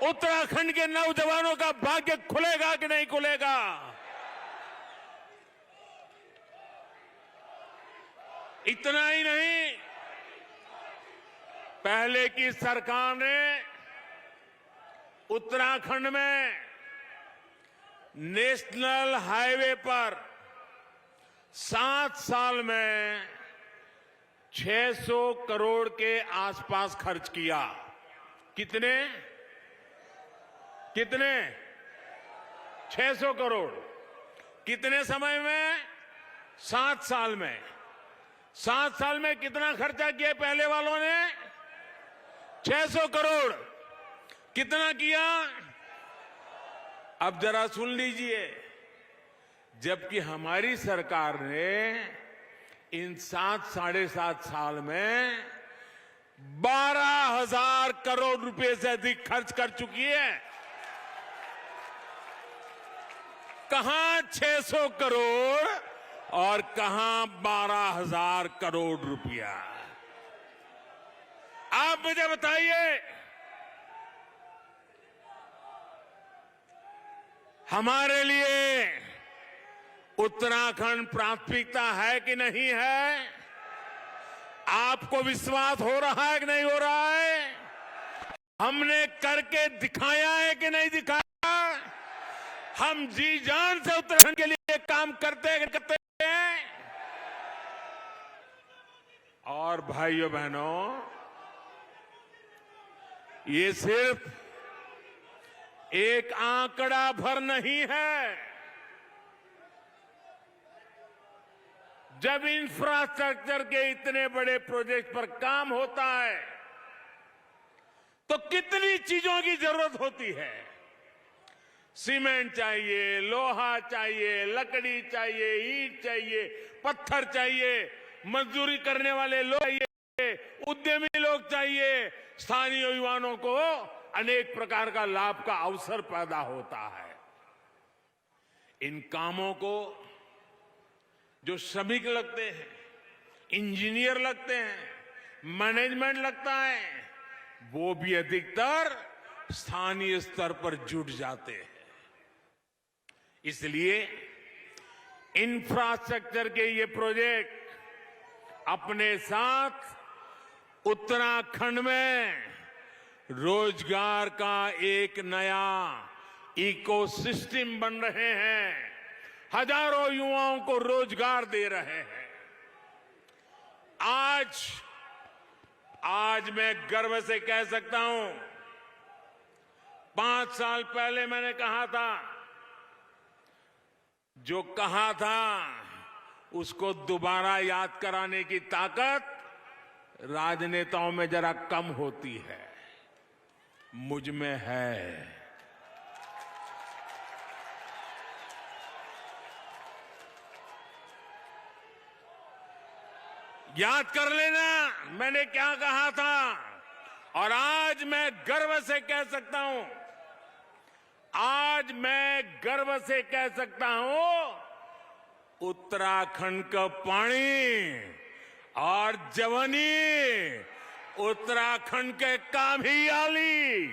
उत्तराखंड के नौजवानों का भाग्य खुलेगा कि नहीं खुलेगा? इतना ही नहीं, पहले की सरकार ने उत्तराखंड में नेशनल हाईवे पर 7 साल में 600 करोड़ के आसपास खर्च किया। कितने 600 करोड़। कितने समय में? 7 साल में। 7 साल में कितना खर्चा किया पहले वालों ने? 600 करोड़। कितना किया? अब जरा सुन लीजिए, जबकि हमारी सरकार ने इन 7 साढ़े 7 साल में 12,000 करोड़ रुपए से अधिक खर्च कर चुकी है। कहां 600 करोड़ और कहां 12,000 करोड़ रुपया? आप मुझे बताइए, हमारे लिए उत्तराखंड प्राथमिकता है कि नहीं है? आपको विश्वास हो रहा है कि नहीं हो रहा है? हमने करके दिखाया है कि नहीं दिखाया? हम जी जान से उत्तराखंड के लिए काम करते हैं। और भाइयों बहनों, ये सिर्फ एक आंकड़ा भर नहीं है। जब इंफ्रास्ट्रक्चर के इतने बड़े प्रोजेक्ट पर काम होता है तो कितनी चीजों की जरूरत होती है। सीमेंट चाहिए, लोहा चाहिए, लकड़ी चाहिए, ईंट चाहिए, पत्थर चाहिए, मजदूरी करने वाले लोग चाहिए, उद्यमी लोग चाहिए, स्थानीय युवाओं को अनेक प्रकार का लाभ का अवसर पैदा होता है। इन कामों को जो श्रमिक लगते हैं, इंजीनियर लगते हैं, मैनेजमेंट लगता है, वो भी अधिकतर स्थानीय स्तर पर जुट जाते हैं। इसलिए इंफ्रास्ट्रक्चर के ये प्रोजेक्ट अपने साथ उत्तराखंड में रोजगार का एक नया इकोसिस्टम बन रहे हैं, हजारों युवाओं को रोजगार दे रहे हैं। आज मैं गर्व से कह सकता हूं, 5 साल पहले मैंने कहा था, जो कहा था उसको दोबारा याद कराने की ताकत राजनेताओं में जरा कम होती है, मुझ में है। याद कर लेना मैंने क्या कहा था। और आज मैं गर्व से कह सकता हूं, उत्तराखंड का पानी और जवानी उत्तराखंड के काम ही आली।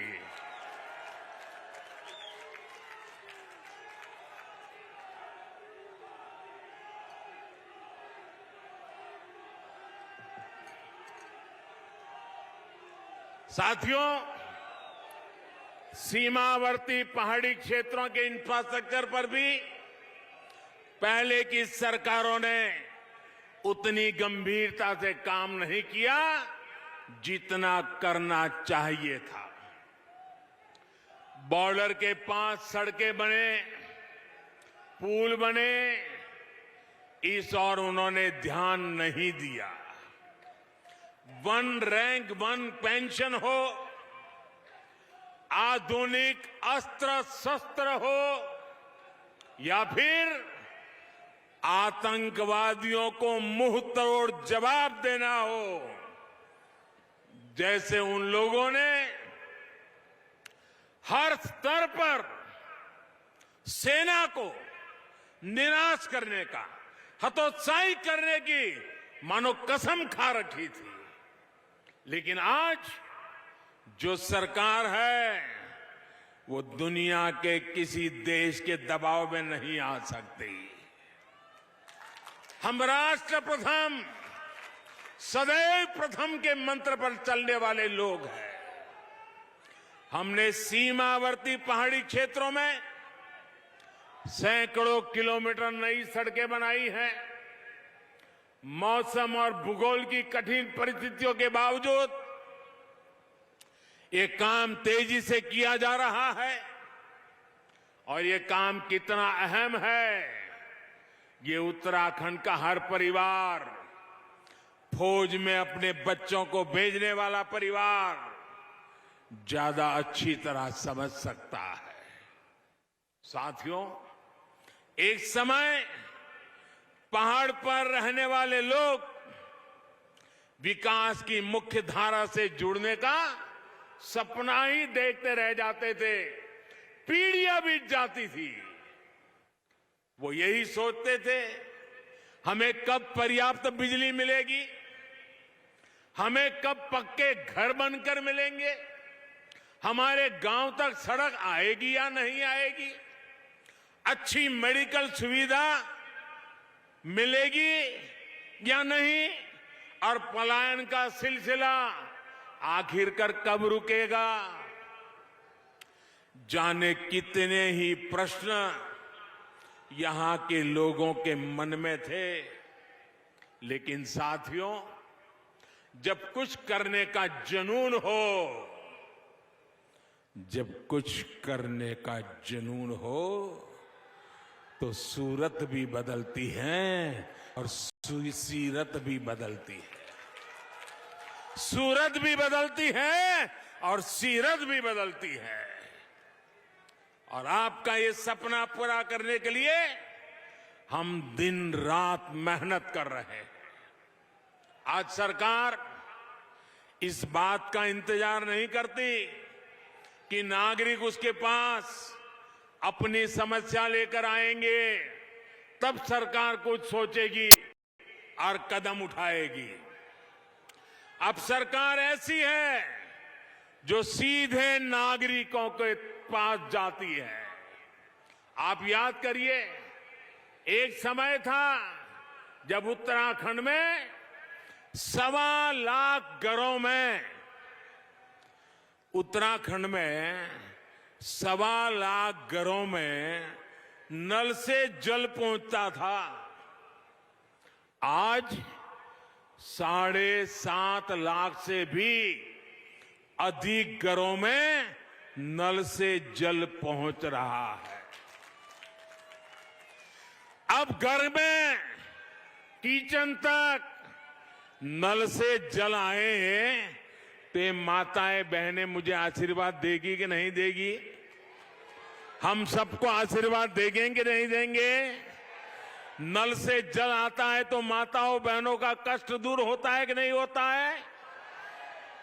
साथियों, सीमावर्ती पहाड़ी क्षेत्रों के इंफ्रास्ट्रक्चर पर भी पहले की सरकारों ने उतनी गंभीरता से काम नहीं किया जितना करना चाहिए था। बॉर्डर के पास सड़कें बने, पुल बने, इस और उन्होंने ध्यान नहीं दिया। वन रैंक वन पेंशन हो, आधुनिक अस्त्र शस्त्र हो, या फिर आतंकवादियों को मुंह तोड़ जवाब देना हो, जैसे उन लोगों ने हर स्तर पर सेना को निराश करने का, हतोत्साहित करने की मानो कसम खा रखी थी। लेकिन आज जो सरकार है वो दुनिया के किसी देश के दबाव में नहीं आ सकती। हम राष्ट्र प्रथम, सदैव प्रथम के मंत्र पर चलने वाले लोग हैं। हमने सीमावर्ती पहाड़ी क्षेत्रों में सैकड़ों किलोमीटर नई सड़कें बनाई हैं। मौसम और भूगोल की कठिन परिस्थितियों के बावजूद ये काम तेजी से किया जा रहा है। और ये काम कितना अहम है, ये उत्तराखंड का हर परिवार, फौज में अपने बच्चों को भेजने वाला परिवार ज्यादा अच्छी तरह समझ सकता है। साथियों, एक समय पहाड़ पर रहने वाले लोग विकास की मुख्य धारा से जुड़ने का सपना ही देखते रह जाते थे। पीढ़ियां बीत जाती थी, वो यही सोचते थे हमें कब पर्याप्त बिजली मिलेगी, हमें कब पक्के घर बनकर मिलेंगे, हमारे गांव तक सड़क आएगी या नहीं आएगी, अच्छी मेडिकल सुविधा मिलेगी या नहीं, और पलायन का सिलसिला आखिरकार कब रुकेगा। जाने कितने ही प्रश्न यहां के लोगों के मन में थे। लेकिन साथियों, जब कुछ करने का जुनून हो, जब कुछ करने का जुनून हो तो सूरत भी बदलती है और सीरत भी बदलती है। सूरत भी बदलती है और सीरत भी बदलती है। और आपका ये सपना पूरा करने के लिए हम दिन रात मेहनत कर रहे हैं। आज सरकार इस बात का इंतजार नहीं करती कि नागरिक उसके पास अपनी समस्या लेकर आएंगे, तब सरकार कुछ सोचेगी और कदम उठाएगी। अब सरकार ऐसी है जो सीधे नागरिकों के पास जाती है। आप याद करिए, एक समय था जब उत्तराखंड में 1.25 लाख घरों में, उत्तराखंड में 1.25 लाख घरों में नल से जल पहुंचता था। आज 7.5 लाख से भी अधिक घरों में नल से जल पहुंच रहा है। अब घर में किचन तक नल से जल आए हैं, तो माताएं बहनें मुझे आशीर्वाद देगी कि नहीं देगी? हम सबको आशीर्वाद देंगे कि नहीं देंगे? नल से जल आता है तो माताओं बहनों का कष्ट दूर होता है कि नहीं होता है?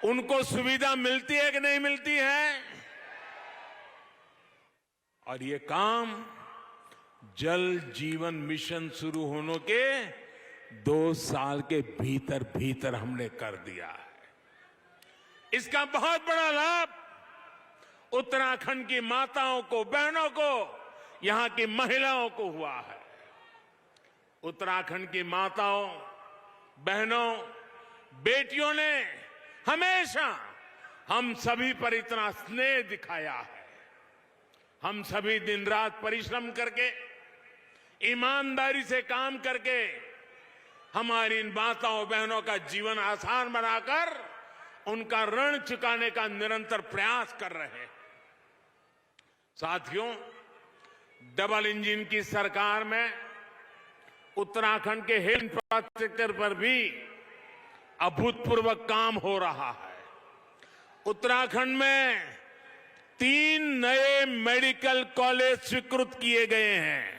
उनको सुविधा मिलती है कि नहीं मिलती है? और ये काम जल जीवन मिशन शुरू होने के 2 साल के भीतर भीतर हमने कर दिया है। इसका बहुत बड़ा लाभ उत्तराखंड की माताओं को, बहनों को, यहां की महिलाओं को हुआ है। उत्तराखंड की माताओं, बहनों, बेटियों ने हमेशा हम सभी पर इतना स्नेह दिखाया है। हम सभी दिन रात परिश्रम करके, ईमानदारी से काम करके हमारी इन माताओं बहनों का जीवन आसान बनाकर उनका ऋण चुकाने का निरंतर प्रयास कर रहे हैं। साथियों, डबल इंजन की सरकार में उत्तराखंड के हेल्थ इंफ्रास्ट्रक्चर पर भी अभूतपूर्व काम हो रहा है। उत्तराखंड में 3 नए मेडिकल कॉलेज स्वीकृत किए गए हैं।